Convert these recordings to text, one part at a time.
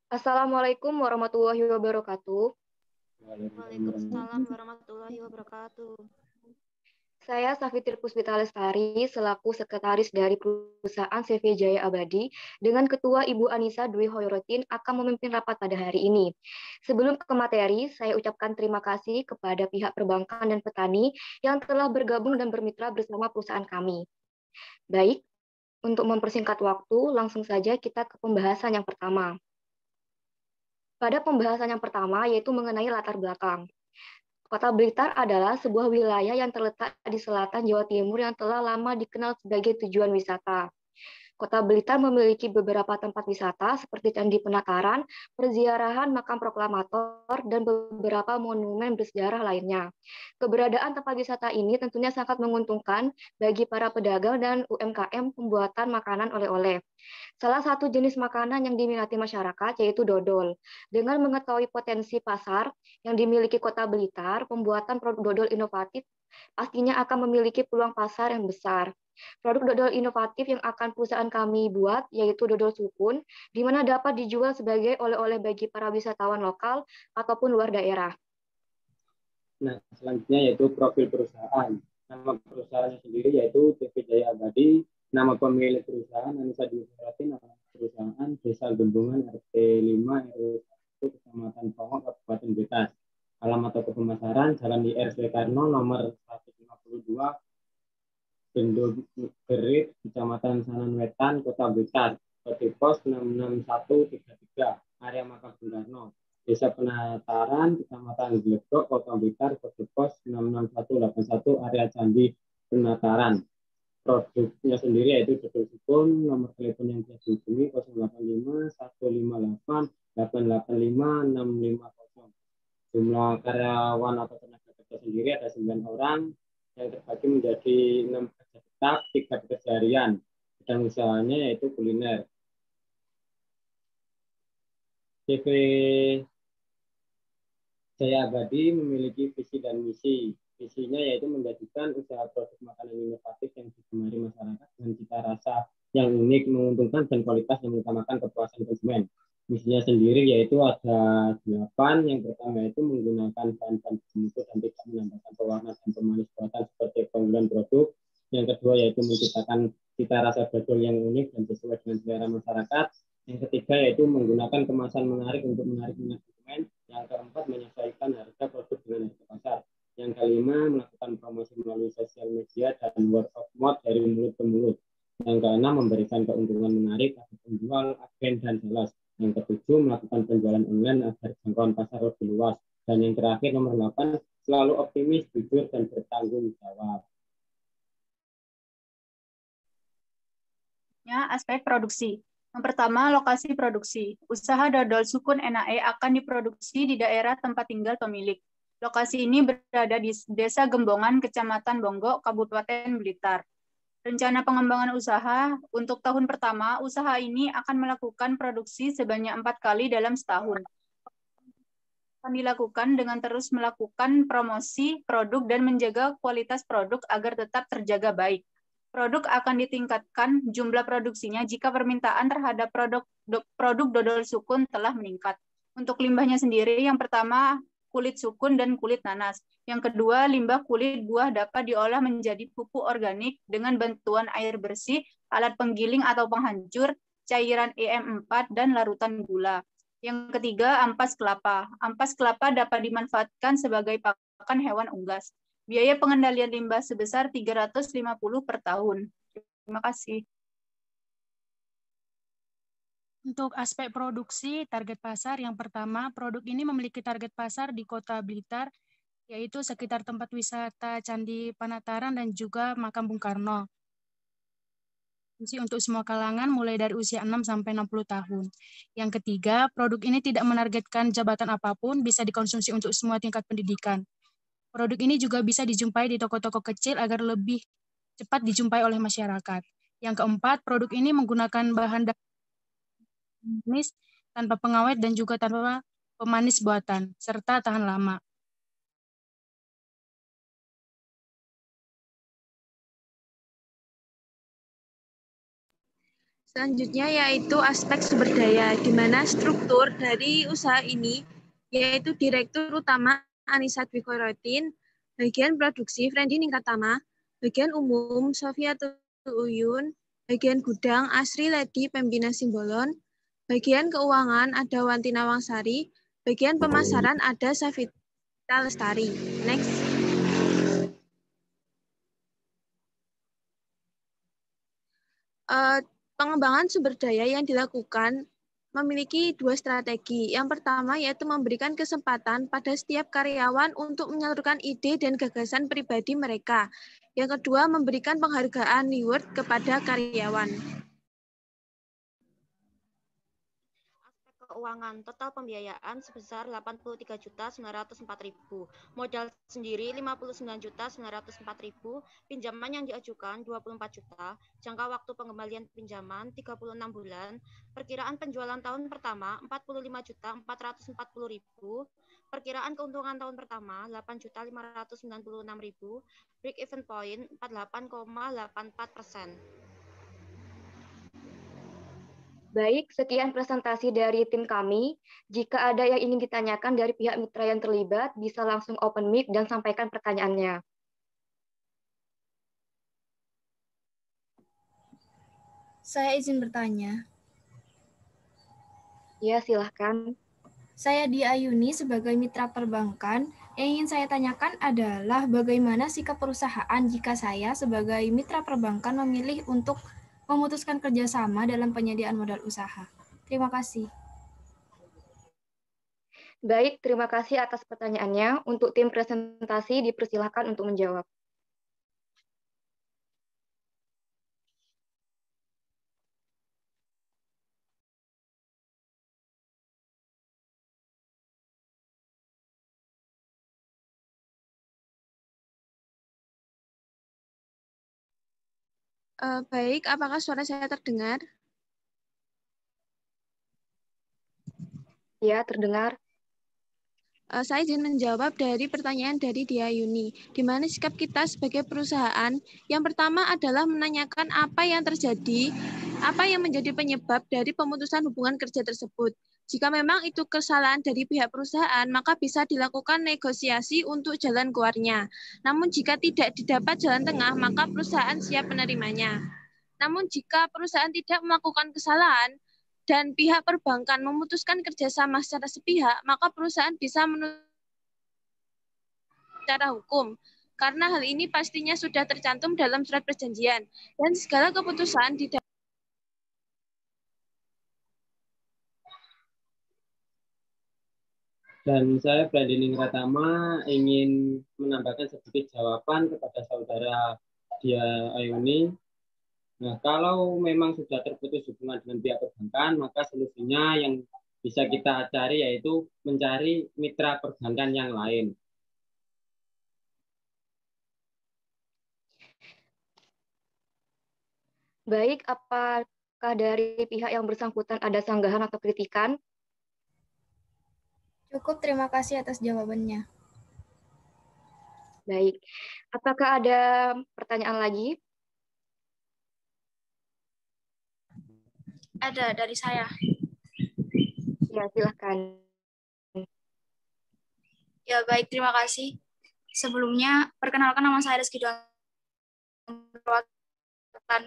Assalamualaikum warahmatullahi wabarakatuh. Waalaikumsalam warahmatullahi wabarakatuh. Saya Safitri Puspita Lestari selaku sekretaris dari perusahaan CV Jaya Abadi dengan Ketua Ibu Anissa Dwi Hoyrotin akan memimpin rapat pada hari ini. Sebelum ke materi, saya ucapkan terima kasih kepada pihak perbankan dan petani yang telah bergabung dan bermitra bersama perusahaan kami. Baik, untuk mempersingkat waktu, langsung saja kita ke pembahasan yang pertama. Pada pembahasan yang pertama, yaitu mengenai latar belakang. Kota Blitar adalah sebuah wilayah yang terletak di selatan Jawa Timur yang telah lama dikenal sebagai tujuan wisata. Kota Blitar memiliki beberapa tempat wisata seperti Candi Penataran, perziarahan makam proklamator, dan beberapa monumen bersejarah lainnya. Keberadaan tempat wisata ini tentunya sangat menguntungkan bagi para pedagang dan UMKM pembuatan makanan oleh-oleh. Salah satu jenis makanan yang diminati masyarakat yaitu dodol. Dengan mengetahui potensi pasar yang dimiliki Kota Blitar, pembuatan produk dodol inovatif pastinya akan memiliki peluang pasar yang besar. Produk dodol inovatif yang akan perusahaan kami buat yaitu dodol sukun, di mana dapat dijual sebagai oleh-oleh bagi para wisatawan lokal ataupun luar daerah. Nah, selanjutnya yaitu profil perusahaan. Nama perusahaannya sendiri yaitu CV Jaya Abadi, nama pemilik perusahaan Anissa Dwi Hoyrotin, nama perusahaan Desa Gembungan RT 5 RW 1 Kecamatan Pongok Kabupaten Blitar. Alamat toko pemasaran Jalan IR Soekarno nomor 152 Bendo Gerit Kecamatan Sanan Wetan Kota Blitar. Kode pos 66133 area Makam Bung Karno. Desa Penataran, Kecamatan Glegok, Kota Blitar, kode pos 66181, area Candi Penataran. Produknya sendiri yaitu dodol sukun, nomor telepon yang bisa dihubungi 085 158 885 650. Jumlah karyawan atau tenaga kerja sendiri ada 9 orang yang terbagi menjadi 6 pekerja tetap, 3 pekerja harian. Bidang usahanya yaitu kuliner. CV Jaya Abadi memiliki visi dan misi. Visinya yaitu menjadikan usaha produk makanan inovatif yang digemari masyarakat dengan cita rasa yang unik, menguntungkan, dan kualitas yang mengutamakan kepuasan konsumen. Misinya sendiri yaitu ada 8. Yang pertama itu menggunakan bahan-bahan bermutu dan tidak menambahkan pewarna dan pemanis buatan seperti keunggulan produk. Yang kedua yaitu menciptakan cita rasa dodol yang unik dan sesuai dengan selera masyarakat. Yang ketiga yaitu menggunakan kemasan menarik untuk menarik minat konsumen. Yang keempat menyesuaikan harga produk dengan harga pasar. Yang kelima melakukan promosi melalui sosial media dan word of mouth dari mulut ke mulut. Yang keenam memberikan keuntungan menarik pada penjual, agen, dan sales. Yang ketujuh melakukan penjualan online agar jangkauan pasar lebih luas. Dan yang terakhir nomor 8 selalu optimis, jujur, dan bertanggung jawab. Aspek produksi. Yang pertama, lokasi produksi. Usaha dodol sukun NAE akan diproduksi di daerah tempat tinggal pemilik. Lokasi ini berada di Desa Gembongan, Kecamatan Bonggok, Kabupaten Blitar. Rencana pengembangan usaha untuk tahun pertama, usaha ini akan melakukan produksi sebanyak 4 kali dalam setahun. Akan dilakukan dengan terus melakukan promosi produk dan menjaga kualitas produk agar tetap terjaga baik. Produk akan ditingkatkan jumlah produksinya jika permintaan terhadap produk dodol sukun telah meningkat. Untuk limbahnya sendiri, yang pertama kulit sukun dan kulit nanas. Yang kedua, limbah kulit buah dapat diolah menjadi pupuk organik dengan bantuan air bersih, alat penggiling atau penghancur, cairan EM4, dan larutan gula. Yang ketiga, ampas kelapa. Ampas kelapa dapat dimanfaatkan sebagai pakan hewan unggas. Biaya pengendalian limbah sebesar 350 per tahun. Terima kasih. Untuk aspek produksi, target pasar yang pertama, produk ini memiliki target pasar di Kota Blitar, yaitu sekitar tempat wisata Candi Penataran dan juga Makam Bung Karno. Untuk semua kalangan mulai dari usia 6 sampai 60 tahun. Yang ketiga, produk ini tidak menargetkan jabatan apapun, bisa dikonsumsi untuk semua tingkat pendidikan. Produk ini juga bisa dijumpai di toko-toko kecil agar lebih cepat dijumpai oleh masyarakat. Yang keempat, produk ini menggunakan bahan manis tanpa pengawet dan juga tanpa pemanis buatan, serta tahan lama. Selanjutnya yaitu aspek sumber daya, di mana struktur dari usaha ini yaitu Direktur Utama Anissa Dwi Khairotin, bagian produksi Frendi Ningratama, bagian umum Sofiatul Uyun, bagian gudang Asri Ledi Pembina Simbolon, bagian keuangan ada Wanti Nawangsari, bagian pemasaran ada Safita Lestari. Next. Pengembangan sumber daya yang dilakukan memiliki dua strategi. Yang pertama yaitu memberikan kesempatan pada setiap karyawan untuk menyalurkan ide dan gagasan pribadi mereka. Yang kedua, memberikan penghargaan reward kepada karyawan. Keuangan, total pembiayaan sebesar 83.904.000, modal sendiri 59.904.000, pinjaman yang diajukan 24 juta, jangka waktu pengembalian pinjaman 36 bulan, perkiraan penjualan tahun pertama 45.440.000, perkiraan keuntungan tahun pertama 8.596.000, break even point 48,84%. Baik, sekian presentasi dari tim kami. Jika ada yang ingin ditanyakan dari pihak mitra yang terlibat, bisa langsung open mic dan sampaikan pertanyaannya. Saya izin bertanya. Ya, silahkan. Saya Dia Ayuni sebagai mitra perbankan. Yang ingin saya tanyakan adalah bagaimana sikap perusahaan jika saya sebagai mitra perbankan memilih untuk memutuskan kerjasama dalam penyediaan modal usaha. Terima kasih. Baik, terima kasih atas pertanyaannya. Untuk tim presentasi dipersilakan untuk menjawab. Baik, apakah suara saya terdengar? Ya, terdengar. Saya izin menjawab dari pertanyaan dari Dia Yuni. Di mana sikap kita sebagai perusahaan? Yang pertama adalah menanyakan apa yang terjadi, apa yang menjadi penyebab dari pemutusan hubungan kerja tersebut. Jika memang itu kesalahan dari pihak perusahaan, maka bisa dilakukan negosiasi untuk jalan keluarnya. Namun jika tidak didapat jalan tengah, maka perusahaan siap menerimanya. Namun jika perusahaan tidak melakukan kesalahan dan pihak perbankan memutuskan kerjasama secara sepihak, maka perusahaan bisa menuntut secara hukum. Karena hal ini pastinya sudah tercantum dalam surat perjanjian dan segala keputusan di dalam. Dan saya Frendi Ningratama ingin menambahkan sedikit jawaban kepada saudara Dia Ayuni. Nah, kalau memang sudah terputus hubungan dengan pihak perbankan, maka solusinya yang bisa kita cari yaitu mencari mitra perbankan yang lain. Baik, apakah dari pihak yang bersangkutan ada sanggahan atau kritikan? Cukup, terima kasih atas jawabannya. Baik, apakah ada pertanyaan lagi? Ada dari saya. Ya, silahkan. Ya, baik, terima kasih. Sebelumnya, perkenalkan nama saya Rizky Don,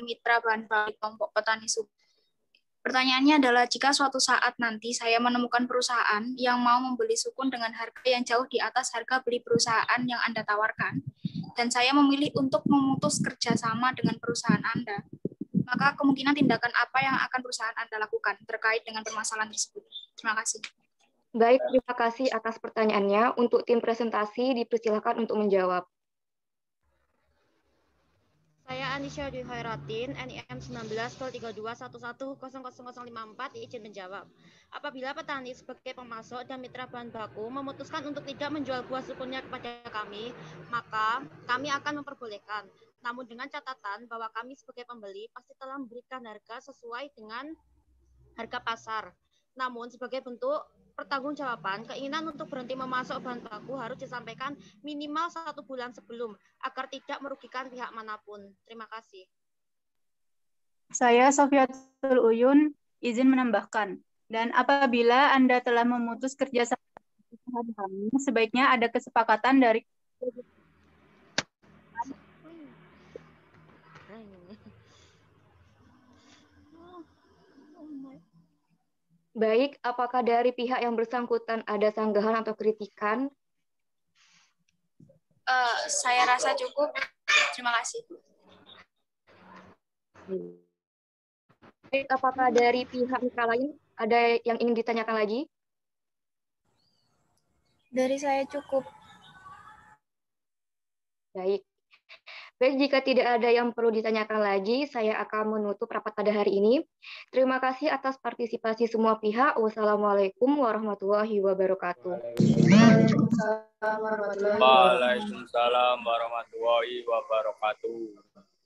mitra bahan baku kelompok petani sukun. Pertanyaannya adalah, jika suatu saat nanti saya menemukan perusahaan yang mau membeli sukun dengan harga yang jauh di atas harga beli perusahaan yang Anda tawarkan, dan saya memilih untuk memutus kerjasama dengan perusahaan Anda, maka kemungkinan tindakan apa yang akan perusahaan Anda lakukan terkait dengan permasalahan tersebut? Terima kasih. Baik, terima kasih atas pertanyaannya. Untuk tim presentasi dipersilakan untuk menjawab. Saya Anissa Dwi Khairotin, NIM 19.3211000054, izin menjawab. Apabila petani sebagai pemasok dan mitra bahan baku memutuskan untuk tidak menjual buah sukunnya kepada kami, maka kami akan memperbolehkan. Namun dengan catatan bahwa kami sebagai pembeli pasti telah memberikan harga sesuai dengan harga pasar. Namun sebagai bentuk pertanggungjawaban, keinginan untuk berhenti memasok bahan baku harus disampaikan minimal 1 bulan sebelum, agar tidak merugikan pihak manapun. Terima kasih. Saya Sofia Samsul Uyun izin menambahkan. Dan apabila Anda telah memutus kerjasama dengan kami, sebaiknya ada kesepakatan dari Baik, apakah dari pihak yang bersangkutan ada sanggahan atau kritikan? Saya rasa cukup. Terima kasih. Baik, apakah dari pihak mitra lain ada yang ingin ditanyakan lagi? Dari saya cukup. Baik. Baik, jika tidak ada yang perlu ditanyakan lagi, saya akan menutup rapat pada hari ini. Terima kasih atas partisipasi semua pihak. Wassalamualaikum warahmatullahi wabarakatuh. Waalaikumsalam warahmatullahi wabarakatuh.